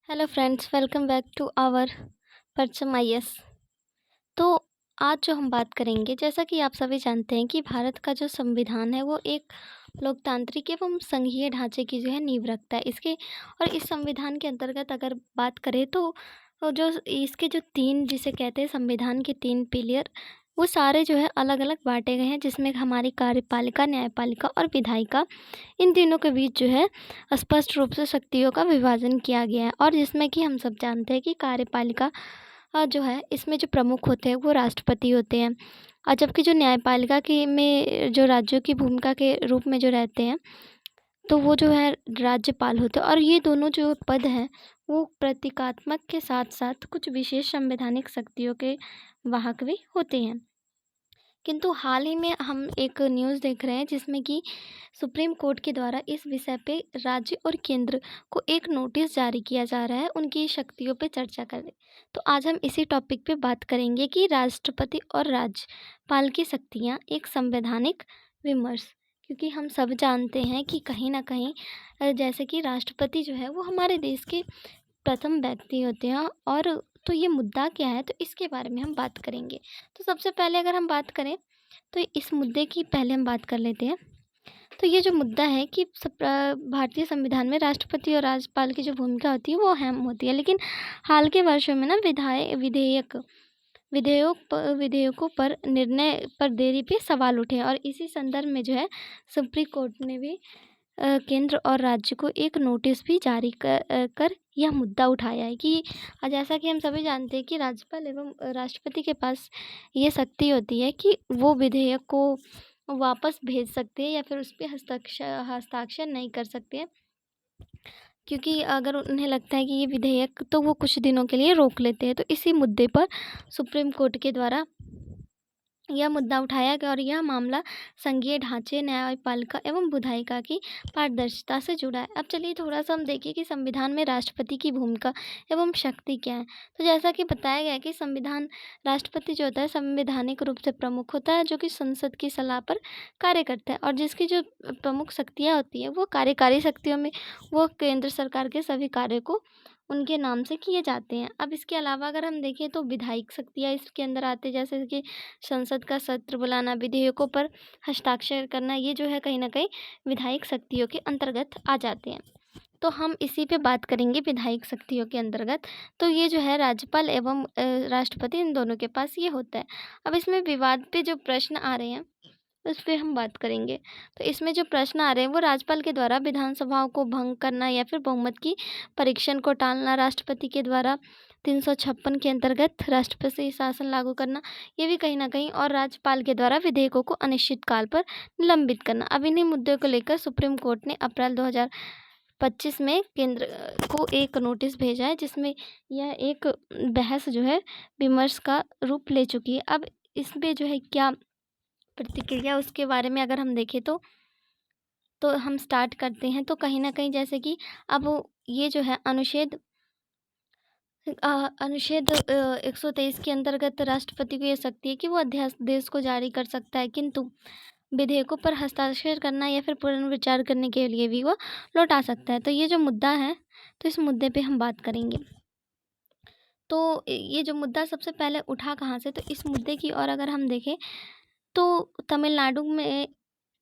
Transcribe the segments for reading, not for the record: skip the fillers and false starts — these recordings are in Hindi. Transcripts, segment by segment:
Hello friends, welcome back to our Parcham IAS. तो आज जो हम बात करेंगे, जैसा कि आप सभी जानते हैं कि भारत का जो संविधान है वो एक लोकतांत्रिक एवं संघीय ढांचे की जो है नींव रखता है। इसके और इस संविधान के अंतर्गत अगर बात करें तो जो इसके जो तीन, जिसे कहते हैं संविधान के तीन पिलियर, वो सारे जो है अलग अलग बांटे गए हैं, जिसमें हमारी कार्यपालिका, न्यायपालिका और विधायिका, इन तीनों के बीच जो है स्पष्ट रूप से शक्तियों का विभाजन किया गया है। और जिसमें कि हम सब जानते हैं कि कार्यपालिका जो है, इसमें जो प्रमुख होते हैं वो राष्ट्रपति होते हैं, और जबकि जो न्यायपालिका की में जो राज्यों की भूमिका के रूप में जो रहते हैं, तो वो जो है राज्यपाल होते हैं। और ये दोनों जो पद हैं वो प्रतीकात्मक के साथ साथ कुछ विशेष संवैधानिक शक्तियों के वाहक भी होते हैं। किंतु हाल ही में हम एक न्यूज़ देख रहे हैं जिसमें कि सुप्रीम कोर्ट के द्वारा इस विषय पे राज्य और केंद्र को एक नोटिस जारी किया जा रहा है उनकी शक्तियों पे चर्चा करने। तो आज हम इसी टॉपिक पे बात करेंगे कि राष्ट्रपति और राज्यपाल की शक्तियाँ, एक संवैधानिक विमर्श। क्योंकि हम सब जानते हैं कि कहीं ना कहीं जैसे कि राष्ट्रपति जो है वो हमारे देश के प्रथम व्यक्ति होते हैं। और तो ये मुद्दा क्या है, तो इसके बारे में हम बात करेंगे। तो सबसे पहले अगर हम बात करें तो इस मुद्दे की पहले हम बात कर लेते हैं। तो ये जो मुद्दा है कि भारतीय संविधान में राष्ट्रपति और राज्यपाल की जो भूमिका होती है वो अहम होती है, लेकिन हाल के वर्षों में ना विधेयकों पर निर्णय पर देरी पे सवाल उठे, और इसी संदर्भ में जो है सुप्रीम कोर्ट ने भी केंद्र और राज्य को एक नोटिस भी जारी कर यह मुद्दा उठाया है कि जैसा कि हम सभी जानते हैं कि राज्यपाल एवं राष्ट्रपति के पास ये शक्ति होती है कि वो विधेयक को वापस भेज सकते हैं या फिर उस पे हस्ताक्षर नहीं कर सकते हैं, क्योंकि अगर उन्हें लगता है कि ये विधेयक, तो वो कुछ दिनों के लिए रोक लेते हैं। तो इसी मुद्दे पर सुप्रीम कोर्ट के द्वारा यह मुद्दा उठाया गया, और यह मामला संघीय ढांचे, न्यायपालिका एवं विधायिका की पारदर्शिता से जुड़ा है। अब चलिए थोड़ा सा हम देखिए कि संविधान में राष्ट्रपति की भूमिका एवं शक्ति क्या है। तो जैसा कि बताया गया है कि संविधान, राष्ट्रपति जो होता है संवैधानिक रूप से प्रमुख होता है, जो कि संसद की सलाह पर कार्य करता है, और जिसकी जो प्रमुख शक्तियाँ होती हैं वो कार्यकारी शक्तियों में वो केंद्र सरकार के सभी कार्य को उनके नाम से किए जाते हैं। अब इसके अलावा अगर हम देखें तो विधायिक शक्तियाँ इसके अंदर आते हैं, जैसे कि संसद का सत्र बुलाना, विधेयकों पर हस्ताक्षर करना, ये जो है कहीं ना कहीं विधायिक शक्तियों के अंतर्गत आ जाते हैं। तो हम इसी पे बात करेंगे विधायिक शक्तियों के अंतर्गत। तो ये जो है राज्यपाल एवं राष्ट्रपति, इन दोनों के पास ये होता है। अब इसमें विवाद पे जो प्रश्न आ रहे हैं उस पे हम बात करेंगे। तो इसमें जो प्रश्न आ रहे हैं वो राज्यपाल के द्वारा विधानसभाओं को भंग करना या फिर बहुमत की परीक्षण को टालना, राष्ट्रपति के द्वारा 356 के अंतर्गत राष्ट्रपति शासन लागू करना, ये भी कहीं ना कहीं, और राज्यपाल के द्वारा विधेयकों को अनिश्चित काल पर निलंबित करना। अब इन्हीं मुद्दों को लेकर सुप्रीम कोर्ट ने अप्रैल 2025 में केंद्र को एक नोटिस भेजा है, जिसमें यह एक बहस जो है विमर्श का रूप ले चुकी है। अब इसमें जो है क्या प्रतिक्रिया, उसके बारे में अगर हम देखें तो हम स्टार्ट करते हैं। तो कहीं ना कहीं जैसे कि अब ये जो है अनुच्छेद 123 के अंतर्गत राष्ट्रपति को ये शक्ति है कि वो अध्यादेश को जारी कर सकता है, किंतु विधेयकों पर हस्ताक्षर करना या फिर पुनर्विचार करने के लिए भी वो लौटा सकता है। तो ये जो मुद्दा है, तो इस मुद्दे पे हम बात करेंगे। तो ये जो मुद्दा सबसे पहले उठा कहाँ से, तो इस मुद्दे की और अगर हम देखें तो तमिलनाडु में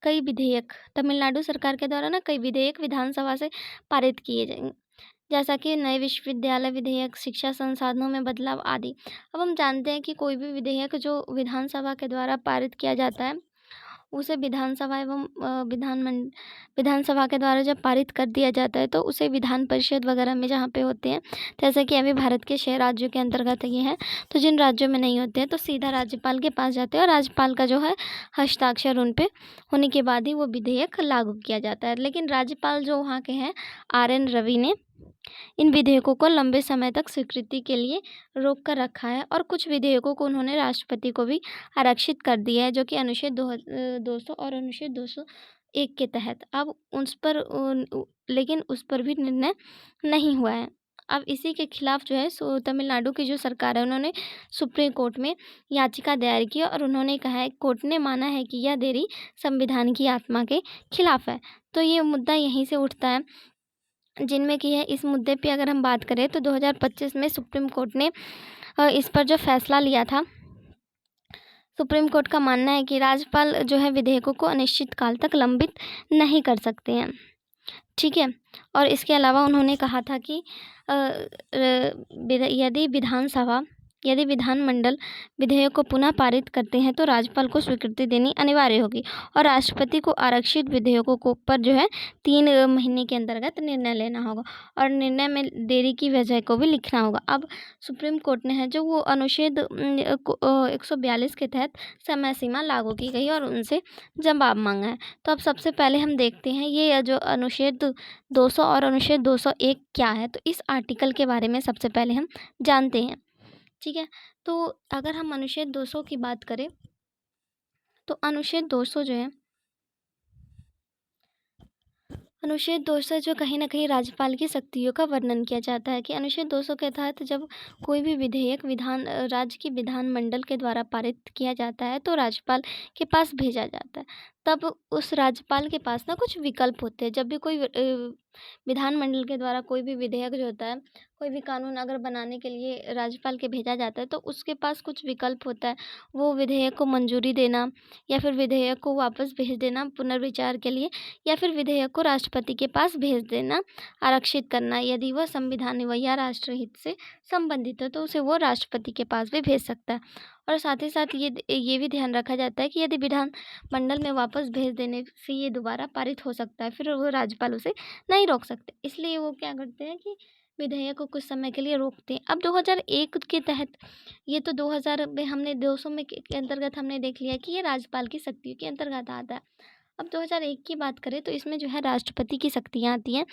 तमिलनाडु सरकार के द्वारा ना कई विधेयक विधानसभा से पारित किए जाएंगे, जैसा कि नए विश्वविद्यालय विधेयक, शिक्षा संसाधनों में बदलाव आदि। अब हम जानते हैं कि कोई भी विधेयक जो विधानसभा के द्वारा पारित किया जाता है उसे विधानसभा एवं विधानसभा के द्वारा जब पारित कर दिया जाता है तो उसे विधान परिषद वगैरह में जहाँ पे होते हैं, जैसे कि अभी भारत के 6 राज्यों के अंतर्गत ये है, तो जिन राज्यों में नहीं होते हैं तो सीधा राज्यपाल के पास जाते हैं, और राज्यपाल का जो है हस्ताक्षर उन पे होने के बाद ही वो विधेयक लागू किया जाता है। लेकिन राज्यपाल जो वहाँ के हैं, RN रवि ने इन विधेयकों को लंबे समय तक स्वीकृति के लिए रोक कर रखा है, और कुछ विधेयकों को उन्होंने राष्ट्रपति को भी आरक्षित कर दिया है, जो कि अनुच्छेद 200 और अनुच्छेद 201 के तहत। अब लेकिन उस पर भी निर्णय नहीं हुआ है। अब इसी के खिलाफ जो है तमिलनाडु की जो सरकार है, उन्होंने सुप्रीम कोर्ट में याचिका दायर की, और उन्होंने कहा है, कोर्ट ने माना है कि यह देरी संविधान की आत्मा के खिलाफ है। तो ये मुद्दा यहीं से उठता है जिनमें कि है इस मुद्दे पे अगर हम बात करें तो 2025 में सुप्रीम कोर्ट ने इस पर जो फैसला लिया था। सुप्रीम कोर्ट का मानना है कि राज्यपाल जो है विधेयकों को अनिश्चित काल तक लंबित नहीं कर सकते हैं, ठीक है। और इसके अलावा उन्होंने कहा था कि यदि विधानमंडल विधेयक को पुनः पारित करते हैं तो राज्यपाल को स्वीकृति देनी अनिवार्य होगी और राष्ट्रपति को आरक्षित विधेयकों को पर जो है 3 महीने के अंतर्गत निर्णय लेना होगा और निर्णय में देरी की वजह को भी लिखना होगा। अब सुप्रीम कोर्ट ने है जो वो अनुच्छेद 142 के तहत समय सीमा लागू की गई और उनसे जवाब मांगा है। तो अब सबसे पहले हम देखते हैं ये जो अनुच्छेद 200 और अनुच्छेद 201 क्या है। तो इस आर्टिकल के बारे में सबसे पहले हम जानते हैं, ठीक है। तो अगर हम अनुच्छेद 200 की बात करें तो अनुच्छेद 200 जो है, अनुच्छेद 200 जो कहीं ना कहीं राज्यपाल की शक्तियों का वर्णन किया जाता है कि अनुच्छेद 200 के तहत जब कोई भी विधेयक राज्य की विधानमंडल के द्वारा पारित किया जाता है तो राज्यपाल के पास भेजा जाता है। तब उस राज्यपाल के पास ना कुछ विकल्प होते हैं। जब भी कोई विधानमंडल के द्वारा कोई भी विधेयक जो होता है, कोई भी कानून अगर बनाने के लिए राज्यपाल के भेजा जाता है तो उसके पास कुछ विकल्प होता है। वो विधेयक को मंजूरी देना या फिर विधेयक को वापस भेज देना पुनर्विचार के लिए, या फिर विधेयक को राष्ट्रपति के पास भेज देना, आरक्षित करना। यदि वह संविधान या राष्ट्रहित से संबंधित है तो उसे वो राष्ट्रपति के पास भी भेज सकता है। और साथ ही साथ ये भी ध्यान रखा जाता है कि यदि विधानमंडल में वापस भेज देने से ये दोबारा पारित हो सकता है, फिर वो राज्यपाल उसे नहीं रोक सकते। इसलिए वो क्या करते हैं कि विधेयक को कुछ समय के लिए रोकते हैं। अब 2001 के तहत ये तो 2000 में हमने 200 में के अंतर्गत हमने देख लिया कि ये राज्यपाल की शक्तियों के अंतर्गत आता है। अब 2001 की बात करें तो इसमें जो है राष्ट्रपति की शक्तियाँ आती हैं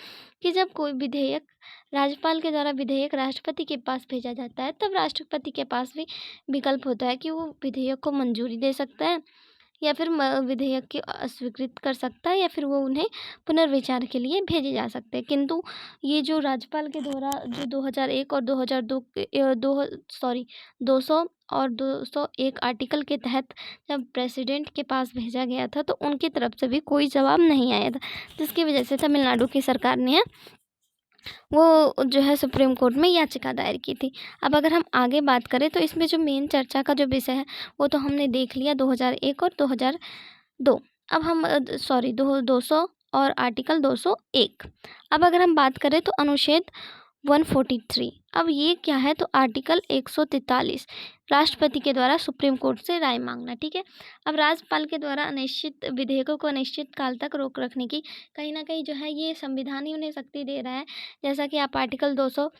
कि जब कोई विधेयक राज्यपाल के द्वारा विधेयक राष्ट्रपति के पास भेजा जाता है तब राष्ट्रपति के पास भी विकल्प होता है कि वो विधेयक को मंजूरी दे सकता है या फिर विधेयक की अस्वीकृत कर सकता है या फिर वो उन्हें पुनर्विचार के लिए भेजे जा सकते हैं। किंतु ये जो राज्यपाल के द्वारा जो 2001 और 2002 200 और 201 आर्टिकल के तहत जब प्रेसिडेंट के पास भेजा गया था तो उनकी तरफ से भी कोई जवाब नहीं आया था, जिसकी वजह से तमिलनाडु की सरकार ने वो जो है सुप्रीम कोर्ट में याचिका दायर की थी। अब अगर हम आगे बात करें तो इसमें जो मेन चर्चा का जो विषय है वो तो हमने देख लिया 2001 और 2002। अब हम 200 और आर्टिकल 201। अब अगर हम बात करें तो अनुच्छेद 143। अब ये क्या है तो आर्टिकल 143 राष्ट्रपति के द्वारा सुप्रीम कोर्ट से राय मांगना, ठीक है। अब राज्यपाल के द्वारा अनिश्चित विधेयकों को अनिश्चित काल तक रोक रखने की कहीं ना कहीं जो है ये संविधान ही उन्हें शक्ति दे रहा है। जैसा कि आप आर्टिकल 200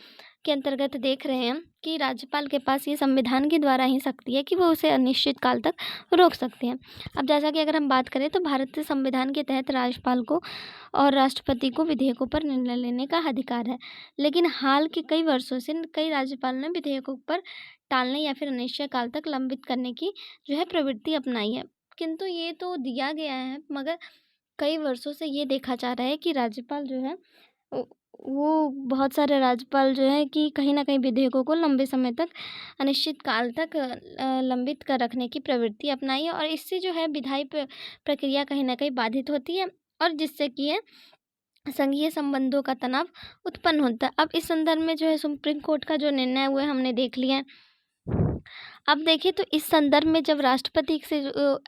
के अंतर्गत देख रहे हैं कि राज्यपाल के पास ये संविधान के द्वारा ही शक्ति है कि वो उसे अनिश्चित काल तक रोक सकते हैं। अब जैसा कि अगर हम बात करें तो भारतीय संविधान के तहत राज्यपाल को और राष्ट्रपति को विधेयकों पर निर्णय लेने का अधिकार है, लेकिन हाल के कई वर्षों से कई राज्यपालों ने विधेयकों पर टालने या फिर अनिश्चित काल तक लंबित करने की जो है प्रवृत्ति अपनाई है। किंतु ये तो दिया गया है, मगर कई वर्षों से ये देखा जा रहा है कि राज्यपाल जो है वो बहुत सारे राज्यपाल जो है कि कहीं ना कहीं विधेयकों को लंबे समय तक अनिश्चित काल तक लंबित कर रखने की प्रवृत्ति अपनाई है और इससे जो है विधायी प्रक्रिया कहीं ना कहीं बाधित होती है और जिससे कि है संघीय संबंधों का तनाव उत्पन्न होता है। अब इस संदर्भ में जो है सुप्रीम कोर्ट का जो निर्णय हुआ है हमने देख लिया है। अब देखिए तो इस संदर्भ में जब राष्ट्रपति से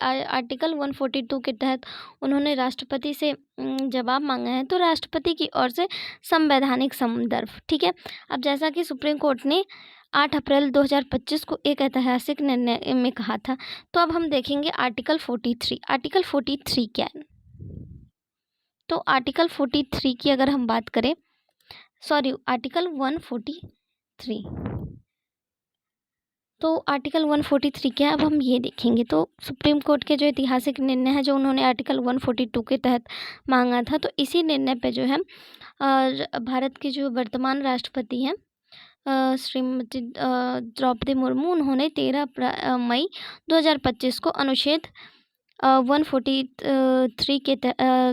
आर्टिकल 142 के तहत उन्होंने राष्ट्रपति से जवाब मांगा है तो राष्ट्रपति की ओर से संवैधानिक संदर्भ, ठीक है। अब जैसा कि सुप्रीम कोर्ट ने 8 अप्रैल 2025 को एक ऐतिहासिक निर्णय में कहा था, तो अब हम देखेंगे आर्टिकल 43। आर्टिकल 43 क्या है? तो आर्टिकल 43 की अगर हम बात करें, आर्टिकल 143, तो आर्टिकल 143 क्या है अब हम ये देखेंगे। तो सुप्रीम कोर्ट के जो ऐतिहासिक निर्णय है जो उन्होंने आर्टिकल 142 के तहत मांगा था, तो इसी निर्णय पे जो है भारत के जो वर्तमान राष्ट्रपति हैं श्रीमती द्रौपदी मुर्मू, उन्होंने 13 मई 2025 को अनुच्छेद 143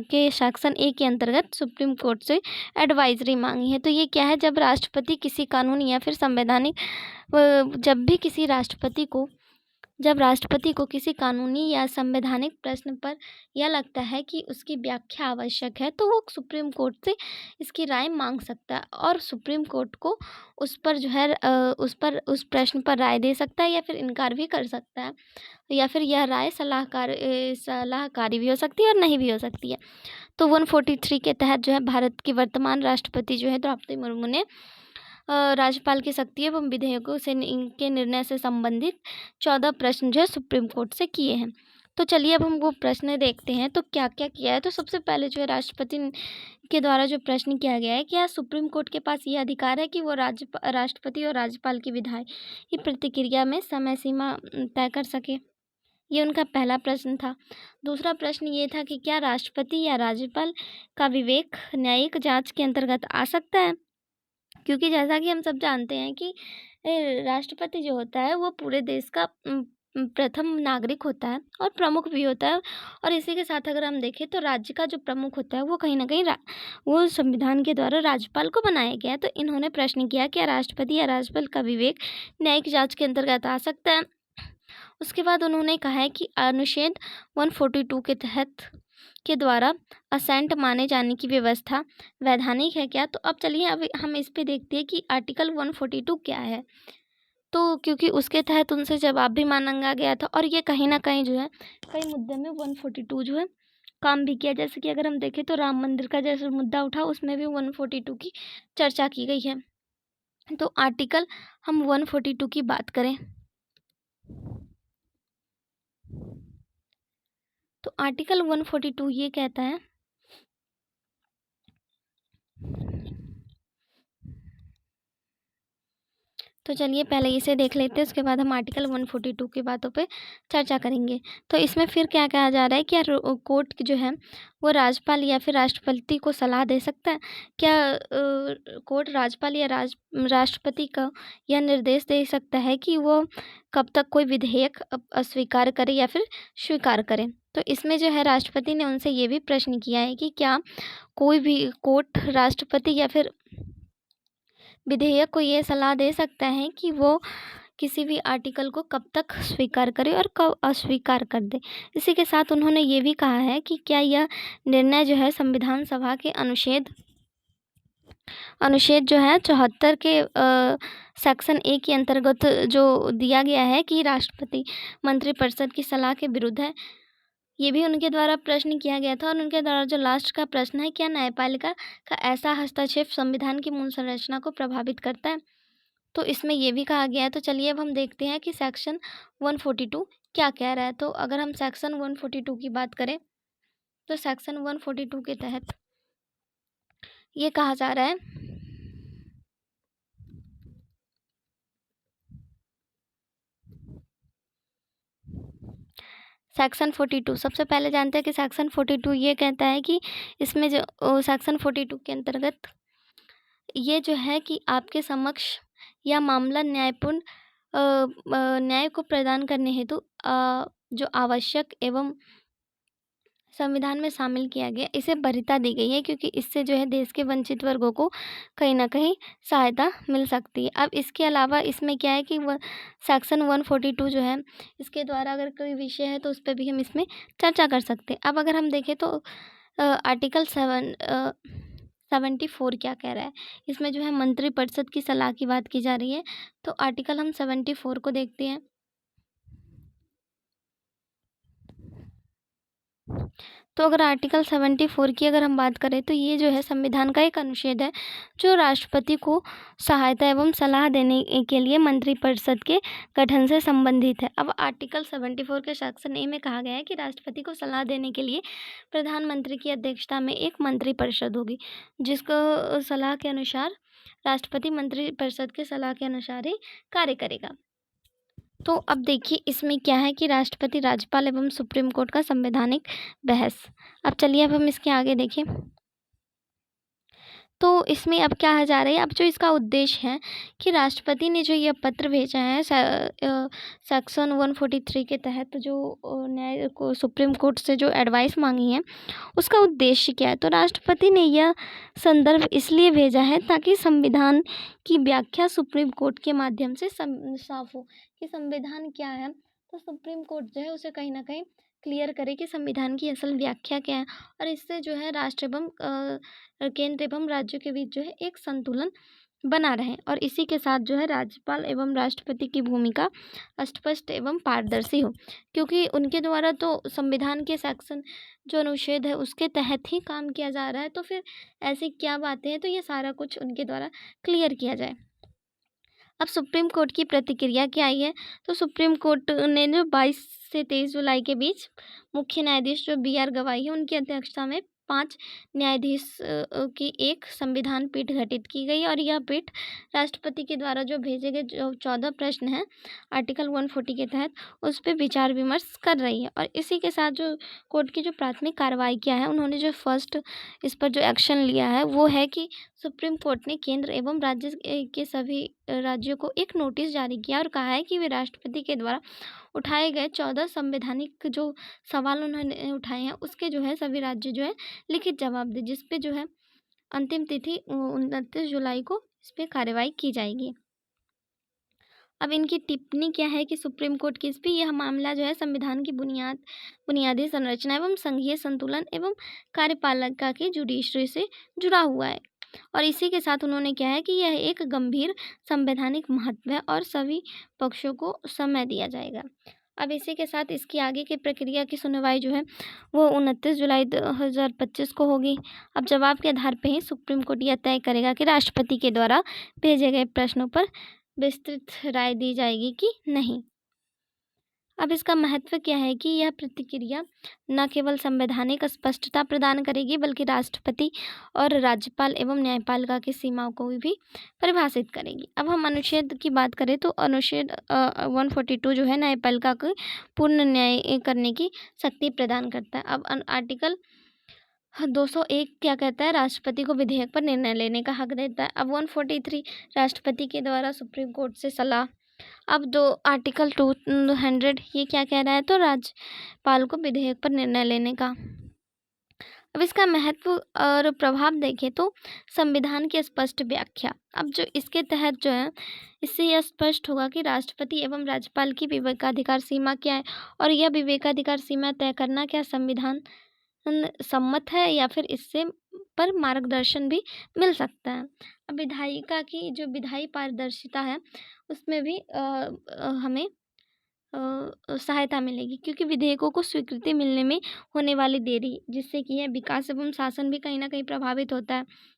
के सेक्शन ए के अंतर्गत सुप्रीम कोर्ट से एडवाइजरी मांगी है। तो ये क्या है, जब राष्ट्रपति किसी कानून या फिर संवैधानिक जब भी किसी राष्ट्रपति को जब राष्ट्रपति को किसी कानूनी या संवैधानिक प्रश्न पर यह लगता है कि उसकी व्याख्या आवश्यक है तो वो सुप्रीम कोर्ट से इसकी राय मांग सकता है और सुप्रीम कोर्ट को उस पर जो है उस प्रश्न पर राय दे सकता है या फिर इनकार भी कर सकता है, या फिर यह राय सलाहकारी भी हो सकती है और नहीं भी हो सकती है। तो 143 के तहत जो है भारत की वर्तमान राष्ट्रपति जो है द्रौपदी मुर्मू ने राज्यपाल की शक्ति एवं विधेयकों से इनके निर्णय से संबंधित 14 प्रश्न जो है सुप्रीम कोर्ट से किए हैं। तो चलिए अब हम वो प्रश्न देखते हैं तो क्या क्या किया है। तो सबसे पहले जो है राष्ट्रपति के द्वारा जो प्रश्न किया गया है, क्या सुप्रीम कोर्ट के पास ये अधिकार है कि वो राष्ट्रपति और राज्यपाल की विधायी की प्रतिक्रिया में समय सीमा तय कर सके। ये उनका पहला प्रश्न था। दूसरा प्रश्न ये था कि क्या राष्ट्रपति या राज्यपाल का विवेक न्यायिक जांच के अंतर्गत आ सकता है, क्योंकि जैसा कि हम सब जानते हैं कि राष्ट्रपति जो होता है वो पूरे देश का प्रथम नागरिक होता है और प्रमुख भी होता है। और इसी के साथ अगर हम देखें तो राज्य का जो प्रमुख होता है वो कहीं ना कहीं वो संविधान के द्वारा राज्यपाल को बनाया गया है। तो इन्होंने प्रश्न किया कि राष्ट्रपति या राज्यपाल का विवेक न्यायिक जांच के अंतर्गत आ सकता है। उसके बाद उन्होंने कहा है कि अनुच्छेद 142 के तहत के द्वारा असेंट माने जाने की व्यवस्था वैधानिक है क्या। तो अब चलिए अब हम इस पे देखते हैं कि आर्टिकल 142 क्या है। तो क्योंकि उसके तहत उनसे जवाब भी मांगा गया था और ये कहीं ना कहीं जो है कई मुद्दे में 142 जो है काम भी किया। जैसे कि अगर हम देखें तो राम मंदिर का जैसे मुद्दा उठा उसमें भी 142 की चर्चा की गई है। तो आर्टिकल हम 142 की बात करें तो आर्टिकल 142 ये कहता है तो चलिए पहले इसे देख लेते हैं, उसके बाद हम आर्टिकल 142 की बातों पे चर्चा करेंगे। तो इसमें फिर क्या कहा जा रहा है, क्या कोर्ट जो है वो राज्यपाल या फिर राष्ट्रपति को सलाह दे सकता है। क्या कोर्ट राज्यपाल या राष्ट्रपति का यह निर्देश दे सकता है कि वो कब तक कोई विधेयक अस्वीकार करे या फिर स्वीकार करे। तो इसमें जो है राष्ट्रपति ने उनसे ये भी प्रश्न किया है कि क्या कोई भी कोर्ट राष्ट्रपति या फिर विधेयक को ये सलाह दे सकता है कि वो किसी भी आर्टिकल को कब तक स्वीकार करे और कब अस्वीकार कर दे। इसी के साथ उन्होंने ये भी कहा है कि क्या यह निर्णय जो है संविधान सभा के अनुच्छेद जो है 74 के सेक्शन 1 के अंतर्गत जो दिया गया है कि राष्ट्रपति मंत्रिपरिषद की सलाह के विरुद्ध है। ये भी उनके द्वारा प्रश्न किया गया था। और उनके द्वारा जो लास्ट का प्रश्न है, क्या न्यायपालिका का ऐसा हस्तक्षेप संविधान की मूल संरचना को प्रभावित करता है। तो इसमें ये भी कहा गया है। तो चलिए अब हम देखते हैं कि सेक्शन 142 क्या कह रहा है। तो अगर हम सेक्शन 142 की बात करें तो सेक्शन 142 के तहत ये कहा जा रहा है सेक्शन 42 सबसे पहले जानते हैं कि सेक्शन 42 ये कहता है कि इसमें जो सेक्शन 42 के अंतर्गत ये जो है कि आपके समक्ष या मामला न्यायपूर्ण न्याय को प्रदान करने हेतु जो आवश्यक एवं संविधान में शामिल किया गया इसे वरीयता दी गई है, क्योंकि इससे जो है देश के वंचित वर्गों को कहीं ना कहीं सहायता मिल सकती है। अब इसके अलावा इसमें क्या है कि वह सेक्शन 142 जो है इसके द्वारा अगर कोई विषय है तो उस पर भी हम इसमें चर्चा कर सकते हैं। अब अगर हम देखें तो आर्टिकल 74 क्या कह रहा है। इसमें जो है मंत्रिपरिषद की सलाह की बात की जा रही है। तो आर्टिकल हम 74 को देखते हैं। तो अगर आर्टिकल 74 की अगर हम बात करें तो ये जो है संविधान का एक अनुच्छेद है जो राष्ट्रपति को सहायता एवं सलाह देने के लिए मंत्रिपरिषद के गठन से संबंधित है। अब आर्टिकल 74 के सेक्शन ए में कहा गया है कि राष्ट्रपति को सलाह देने के लिए प्रधानमंत्री की अध्यक्षता में एक मंत्रिपरिषद होगी, जिसको सलाह के अनुसार राष्ट्रपति मंत्रिपरिषद के सलाह के अनुसार ही कार्य करेगा। तो अब देखिए इसमें क्या है कि राष्ट्रपति, राज्यपाल एवं सुप्रीम कोर्ट का संवैधानिक बहस। अब चलिए अब हम इसके आगे देखें तो इसमें अब क्या कहा जा रहा है। अब जो इसका उद्देश्य है कि राष्ट्रपति ने जो यह पत्र भेजा है सेक्शन 143 के तहत जो न्याय को सुप्रीम कोर्ट से जो एडवाइस मांगी है उसका उद्देश्य क्या है। तो राष्ट्रपति ने यह संदर्भ इसलिए भेजा है ताकि संविधान की व्याख्या सुप्रीम कोर्ट के माध्यम से साफ हो कि संविधान क्या है। तो सुप्रीम कोर्ट जो है उसे कहीं न कहीं क्लियर करे कि संविधान की असल व्याख्या क्या है, और इससे जो है राष्ट्र एवं केंद्र एवं राज्यों के बीच जो है एक संतुलन बना रहे, और इसी के साथ जो है राज्यपाल एवं राष्ट्रपति की भूमिका स्पष्ट एवं पारदर्शी हो, क्योंकि उनके द्वारा तो संविधान के सेक्शन जो अनुच्छेद है उसके तहत ही काम किया जा रहा है, तो फिर ऐसी क्या बातें हैं, तो ये सारा कुछ उनके द्वारा क्लियर किया जाए। अब सुप्रीम कोर्ट की प्रतिक्रिया क्या आई है, तो सुप्रीम कोर्ट ने जो 22 से 23 जुलाई के बीच मुख्य न्यायाधीश जो बी आर गवाई है उनकी अध्यक्षता में 5 न्यायाधीश की एक संविधान पीठ गठित की गई, और यह पीठ राष्ट्रपति के द्वारा जो भेजे गए जो 14 प्रश्न हैं आर्टिकल 140 के तहत उस पर विचार विमर्श कर रही है। और इसी के साथ जो कोर्ट की जो प्राथमिक कार्रवाई किया है, उन्होंने जो फर्स्ट इस पर जो एक्शन लिया है वो है कि सुप्रीम कोर्ट ने केंद्र एवं राज्य के सभी राज्यों को एक नोटिस जारी किया और कहा है कि वे राष्ट्रपति के द्वारा उठाए गए 14 संवैधानिक जो सवाल उन्होंने उठाए हैं उसके जो है सभी राज्य जो है लिखित जवाब दें, जिस पे जो है अंतिम तिथि 29 जुलाई को इस पे कार्रवाई की जाएगी। अब इनकी टिप्पणी क्या है कि सुप्रीम कोर्ट की इस पे यह मामला जो है संविधान की बुनियादी संरचना एवं संघीय संतुलन एवं कार्यपालिका की जुडिशरी से जुड़ा हुआ है, और इसी के साथ उन्होंने क्या है कि यह एक गंभीर संवैधानिक महत्व है और सभी पक्षों को समय दिया जाएगा। अब इसी के साथ इसकी आगे की प्रक्रिया की सुनवाई जो है वो 29 जुलाई 2025 को होगी। अब जवाब के आधार पर ही सुप्रीम कोर्ट यह तय करेगा कि राष्ट्रपति के द्वारा भेजे गए प्रश्नों पर विस्तृत राय दी जाएगी कि नहीं। अब इसका महत्व क्या है कि यह प्रतिक्रिया न केवल संवैधानिक स्पष्टता प्रदान करेगी बल्कि राष्ट्रपति और राज्यपाल एवं न्यायपालिका की सीमाओं को भी परिभाषित करेगी। अब हम अनुच्छेद की बात करें तो अनुच्छेद 142 जो है न्यायपालिका को पूर्ण न्याय करने की शक्ति प्रदान करता है। अब आर्टिकल 201 क्या कहता है, राष्ट्रपति को विधेयक पर निर्णय लेने का हक देता है। अब 143 राष्ट्रपति के द्वारा सुप्रीम कोर्ट से सलाह। अब दो आर्टिकल 200 ये क्या कह रहा है, तो राज्यपाल को विधेयक पर निर्णय लेने का। अब इसका महत्व और प्रभाव देखें तो संविधान की स्पष्ट व्याख्या। अब जो इसके तहत जो है इससे यह स्पष्ट होगा कि राष्ट्रपति एवं राज्यपाल की विवेकाधिकार सीमा क्या है, और यह विवेकाधिकार सीमा तय करना क्या संविधान सम्मत है या फिर इससे पर मार्गदर्शन भी मिल सकता है। अब विधायिका की जो विधायी पारदर्शिता है उसमें भी हमें सहायता मिलेगी, क्योंकि विधेयकों को स्वीकृति मिलने में होने वाली देरी जिससे कि यह विकास एवं शासन भी कहीं न कहीं प्रभावित होता है।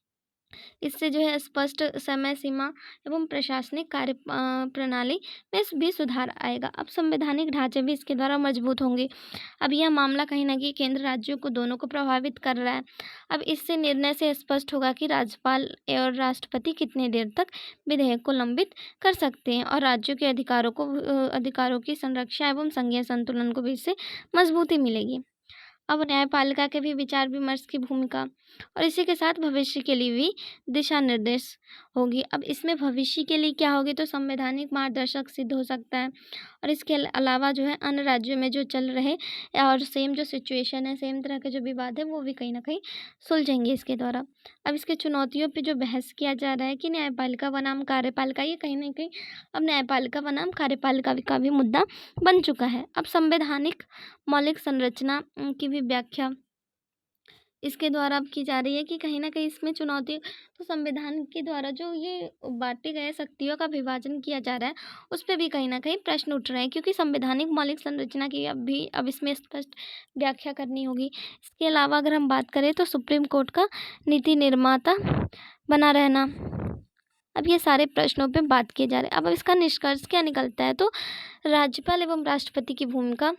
इससे जो है स्पष्ट समय सीमा एवं प्रशासनिक कार्य प्रणाली में भी सुधार आएगा। अब संवैधानिक ढांचे भी इसके द्वारा मजबूत होंगे। अब यह मामला कहीं न कहीं केंद्र राज्यों को दोनों को प्रभावित कर रहा है। अब इससे निर्णय से स्पष्ट होगा कि राज्यपाल और राष्ट्रपति कितने देर तक विधेयक को लंबित कर सकते हैं, और राज्यों के अधिकारों की संरक्षा एवं संघीय संतुलन को भी इससे मजबूती मिलेगी। अब न्यायपालिका के भी विचार विमर्श की भूमिका, और इसी के साथ भविष्य के लिए भी दिशा निर्देश होगी। अब इसमें भविष्य के लिए क्या होगी, तो संवैधानिक मार्गदर्शक सिद्ध हो सकता है, और इसके अलावा जो है अन्य राज्यों में जो चल रहे और सेम जो सिचुएशन है, सेम तरह के जो विवाद है वो भी कहीं ना कहीं सुलझेंगे इसके द्वारा। अब इसके चुनौतियों पे जो बहस किया जा रहा है कि न्यायपालिका बनाम कार्यपालिका, ये कहीं ना कहीं अब न्यायपालिका बनाम कार्यपालिका का भी मुद्दा बन चुका है। अब संवैधानिक मौलिक संरचना की भी व्याख्या इसके द्वारा अब की जा रही है कि कहीं न कहीं इसमें चुनौती, तो संविधान के द्वारा जो ये बाँटे गए शक्तियों का विभाजन किया जा रहा है, उस पे भी कहीं न कहीं प्रश्न उठ रहे हैं, क्योंकि संवैधानिक मौलिक संरचना की अब इसमें स्पष्ट व्याख्या करनी होगी। इसके अलावा अगर हम बात करें तो सुप्रीम कोर्ट का नीति निर्माता बना रहना। अब ये सारे प्रश्नों पे बात किए जा रहे हैं। अब इसका निष्कर्ष क्या निकलता है, तो राज्यपाल एवं राष्ट्रपति की भूमिका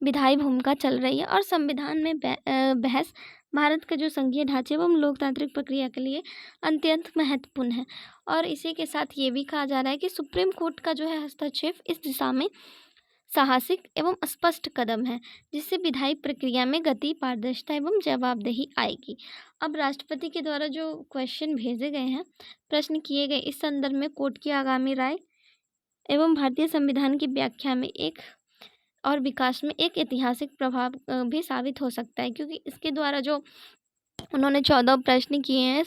विधायी भूमिका चल रही है, और संविधान में बहस भारत के जो संघीय ढांचे एवं लोकतांत्रिक प्रक्रिया के लिए अत्यंत महत्वपूर्ण है। और इसी के साथ ये भी कहा जा रहा है कि सुप्रीम कोर्ट का जो है हस्तक्षेप इस दिशा में साहसिक एवं स्पष्ट कदम है, जिससे विधायी प्रक्रिया में गति, पारदर्शिता एवं जवाबदेही आएगी। अब राष्ट्रपति के द्वारा जो क्वेश्चन भेजे गए हैं, प्रश्न किए गए, इस संदर्भ में कोर्ट की आगामी राय एवं भारतीय संविधान की व्याख्या में एक और विकास में एक ऐतिहासिक प्रभाव भी साबित हो सकता है, क्योंकि इसके द्वारा जो उन्होंने 14 प्रश्न किए हैं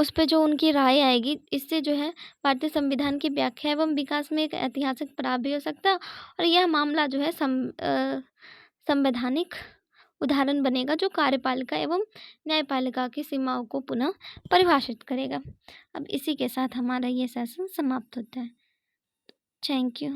उस पे जो उनकी राय आएगी, इससे जो है भारतीय संविधान की व्याख्या एवं विकास में एक ऐतिहासिक पड़ाव भी हो सकता है और यह मामला जो है संवैधानिक उदाहरण बनेगा जो कार्यपालिका एवं न्यायपालिका की सीमाओं को पुनः परिभाषित करेगा। अब इसी के साथ हमारा ये सेशन समाप्त होता है। Thank you.